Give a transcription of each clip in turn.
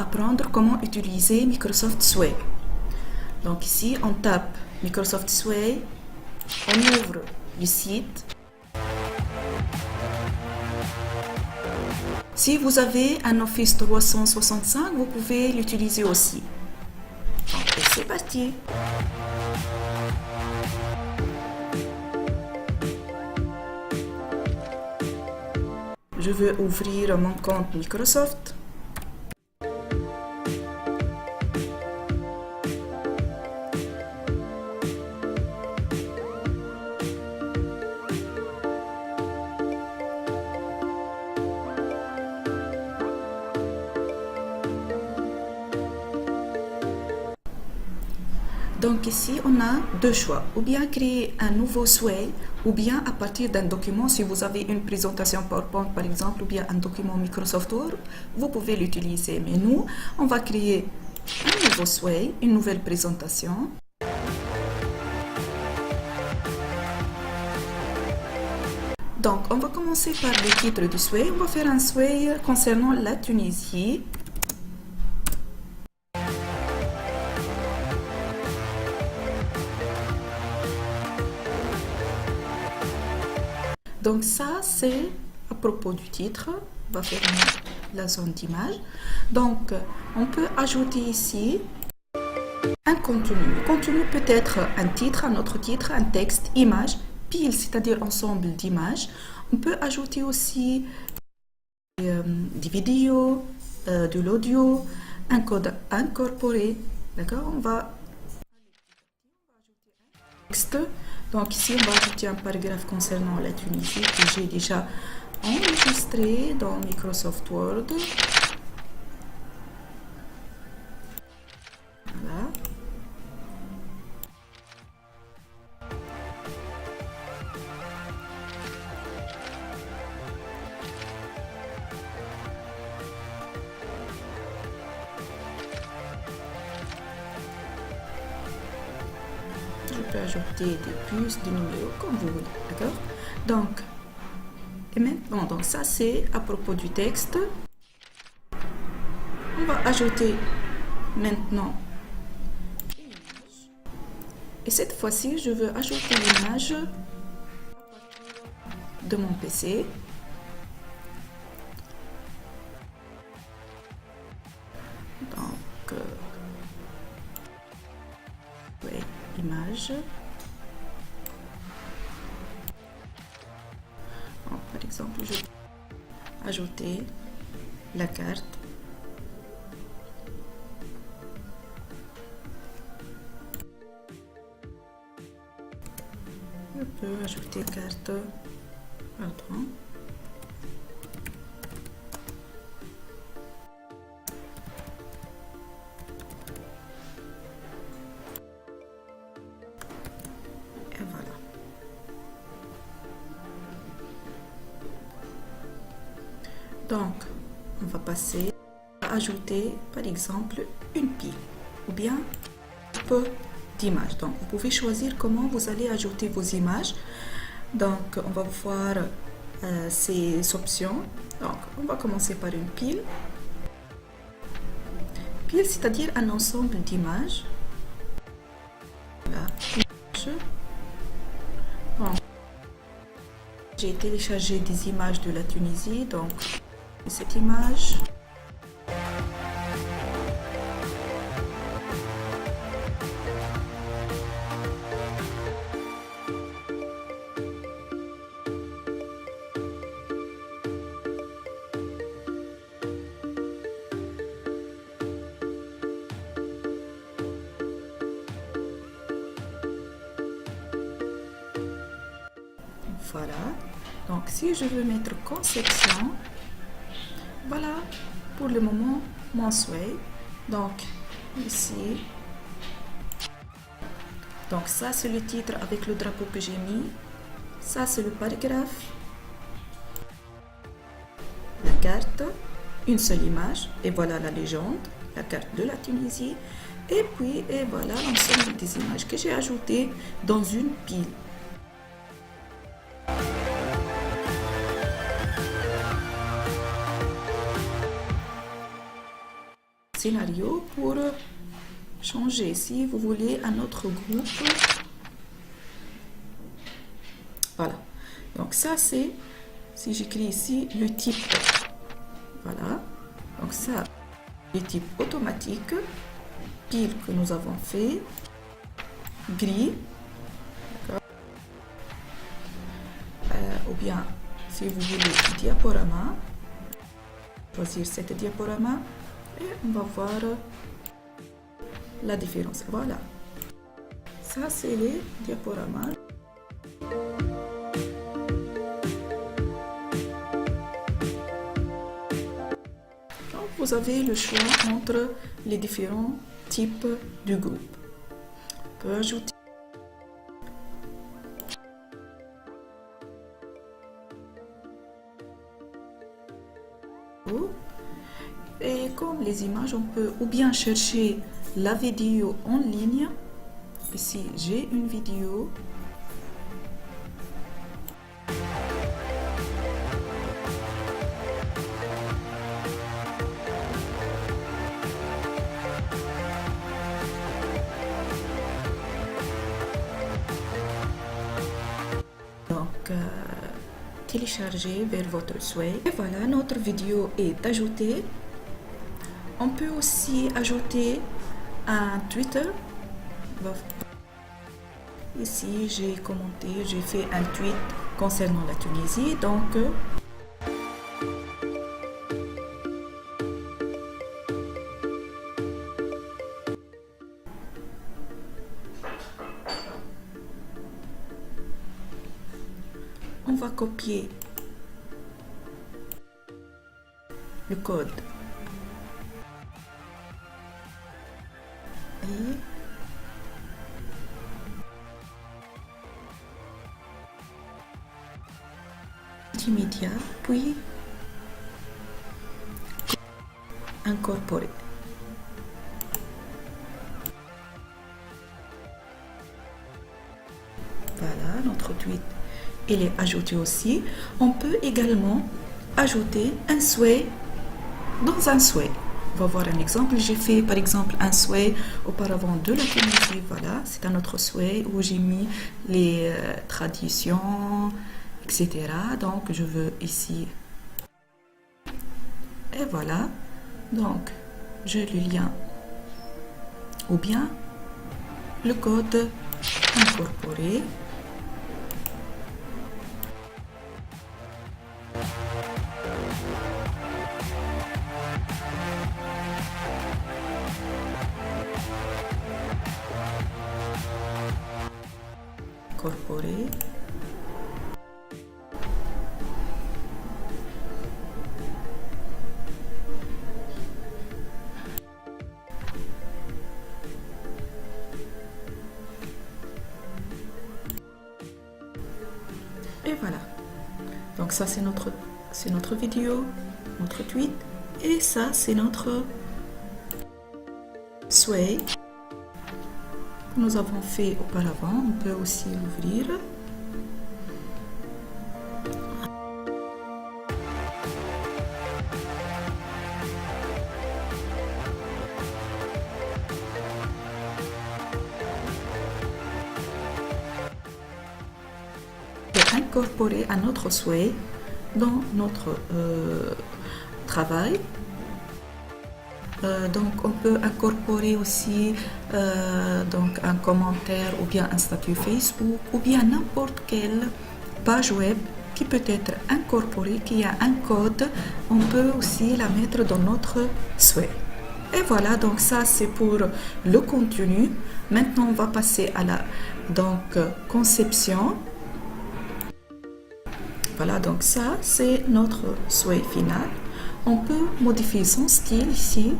apprendre comment utiliser Microsoft Sway. Donc ici, on tape Microsoft Sway, on ouvre le site. Si vous avez un Office 365, vous pouvez l'utiliser aussi. Et c'est parti. Je veux ouvrir mon compte Microsoft. Donc ici, on a deux choix, ou bien créer un nouveau Sway, ou bien à partir d'un document, si vous avez une présentation PowerPoint par exemple, ou bien un document Microsoft Word, vous pouvez l'utiliser. Mais nous, on va créer un nouveau Sway, une nouvelle présentation. Donc, on va commencer par le titre du Sway. On va faire un Sway concernant la Tunisie. Donc ça, c'est à propos du titre. On va fermer la zone d'image. Donc, on peut ajouter ici un contenu. Le contenu peut être un titre, un autre titre, un texte, image, pile, c'est-à-dire ensemble d'images. On peut ajouter aussi des vidéos, de l'audio, un code incorporé. D'accord? On va texte. Donc ici, on va ajouter un paragraphe concernant la Tunisie que j'ai déjà enregistré dans Microsoft Word. Voilà. Je peux ajouter des puces, des numéros, comme vous voulez, d'accord? Donc, et maintenant, donc ça c'est à propos du texte. On va ajouter maintenant une image. Et cette fois-ci, je veux ajouter l'image de mon PC. Donc, image. Donc, par exemple, je vais ajouter la carte. Je peux ajouter carte. Pardon. Et voilà. Donc, on va passer à ajouter, par exemple, une pile ou bien un peu d'images. Donc, vous pouvez choisir comment vous allez ajouter vos images. Donc, on va voir ces options. Donc, on va commencer par une pile. Pile, c'est-à-dire un ensemble d'images. Voilà, bon. J'ai téléchargé des images de la Tunisie, donc cette image. Voilà. Donc, si je veux mettre conception, voilà pour le moment mon Sway. Donc, ici. Donc, ça, c'est le titre avec le drapeau que j'ai mis. Ça, c'est le paragraphe. La carte, une seule image. Et voilà la légende, la carte de la Tunisie. Et puis, et voilà l'ensemble des images que j'ai ajoutées dans une pile. scénario pour changer. Si vous voulez un autre groupe, voilà. Donc ça c'est, si j'écris ici le type, voilà. Donc ça, le type automatique, pile que nous avons fait, gris, ou bien si vous voulez diaporama, choisir cette diaporama et on va voir la différence. Voilà, ça c'est les diaporamas. Donc vous avez le choix entre les différents types du groupe. On peut ajouter et comme les images, on peut ou bien chercher la vidéo en ligne. Ici j'ai une vidéo, donc télécharger vers votre souhait. Et voilà, notre vidéo est ajoutée. On peut aussi ajouter un Twitter. Ici, j'ai commenté, j'ai fait un tweet concernant la Tunisie. Donc, on va copier le code. Et multimédia, puis incorporer. Voilà, notre tweet, il est ajouté aussi. On peut également ajouter un souhait dans un souhait. On va voir un exemple. J'ai fait par exemple un souhait auparavant de la Tunisie. Voilà, c'est un autre souhait où j'ai mis les traditions, etc. Donc je veux ici. Et voilà. Donc j'ai le lien ou bien le code incorporé. Incorporer. Et voilà. Donc ça c'est notre vidéo, notre tweet, et ça c'est notre souhait que nous avons fait auparavant. On peut aussi l'ouvrir. Incorporer un autre souhait dans notre travail. Donc on peut incorporer aussi donc un commentaire ou bien un statut Facebook ou bien n'importe quelle page web qui peut être incorporée, qui a un code. On peut aussi la mettre dans notre souhait. Et voilà, donc ça c'est pour le contenu. Maintenant on va passer à la conception. Voilà, donc ça c'est notre souhait final. On peut modifier son style ici.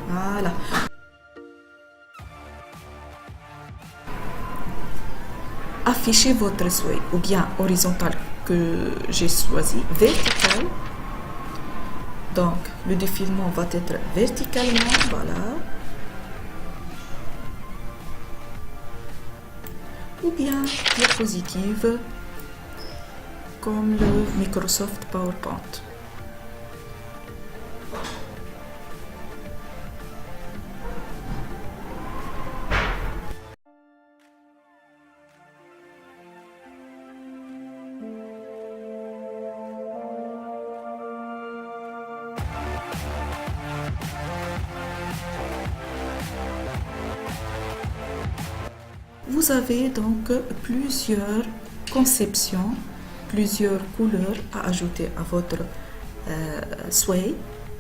Voilà. Affichez votre souhait, ou bien horizontal que j'ai choisi, vertical. Donc le défilement va être verticalement, voilà. Ou bien diapositive comme le Microsoft PowerPoint. vous avez donc plusieurs conceptions, plusieurs couleurs à ajouter à votre sway.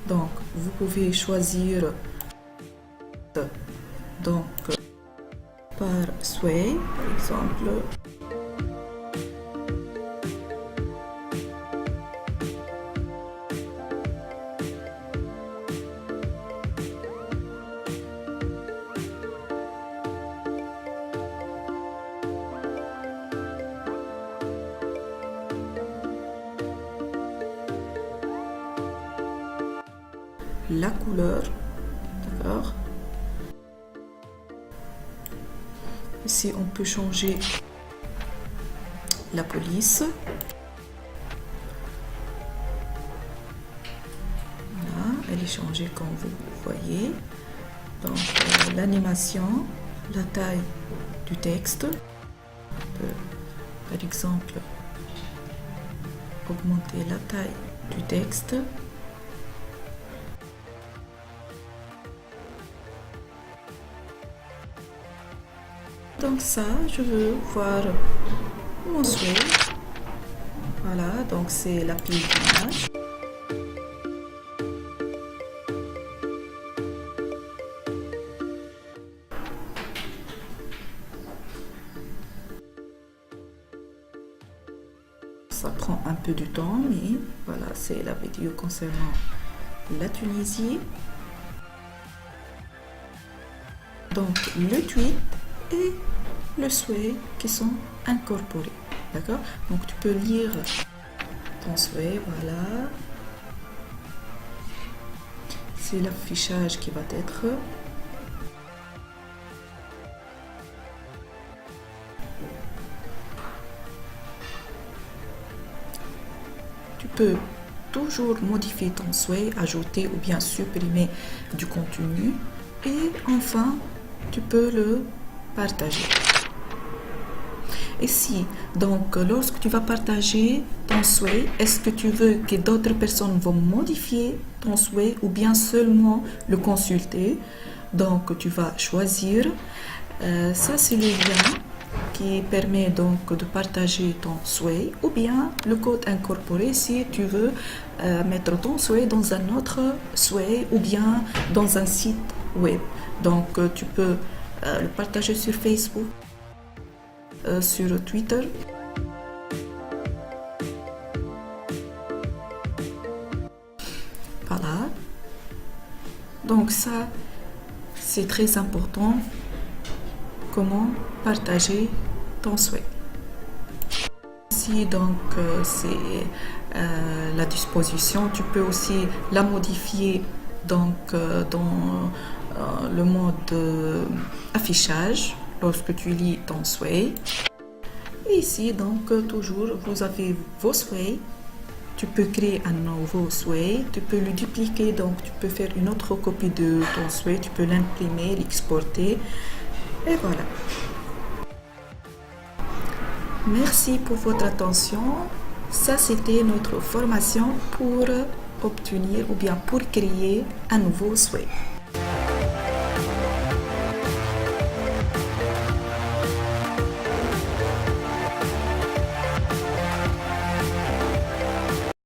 Donc vous pouvez choisir donc par sway par exemple. La couleur, d'accord. Ici on peut changer la police. Voilà, elle est changée comme vous voyez. Donc l'animation, la taille du texte. On peut par exemple augmenter la taille du texte. Donc ça, je veux voir mon sway. Voilà, donc c'est la pile d'images. Ça prend un peu de temps, mais voilà, c'est la vidéo concernant la Tunisie. Donc le tweet et le sway qui sont incorporés, d'accord. Donc tu peux lire ton sway, voilà, c'est l'affichage qui va être. Tu peux toujours modifier ton sway, ajouter ou bien supprimer du contenu, et enfin tu peux le partager. Et si, donc, lorsque tu vas partager ton sway, est-ce que tu veux que d'autres personnes vont modifier ton sway ou bien seulement le consulter? Donc, tu vas choisir. Ça, c'est le lien qui permet donc de partager ton sway, ou bien le code incorporé si tu veux mettre ton sway dans un autre sway ou bien dans un site web. Donc, tu peux le partager sur Facebook, sur Twitter. Voilà. Donc ça, c'est très important. Comment partager ton sway. Ici, donc, c'est la disposition. Tu peux aussi la modifier donc, dans le mode affichage lorsque tu lis ton sway. Et ici, donc, toujours, vous avez vos sways. Tu peux créer un nouveau sway, tu peux le dupliquer, donc tu peux faire une autre copie de ton sway, tu peux l'imprimer, l'exporter, et voilà. Merci pour votre attention. Ça, c'était notre formation pour obtenir ou bien pour créer un nouveau sway.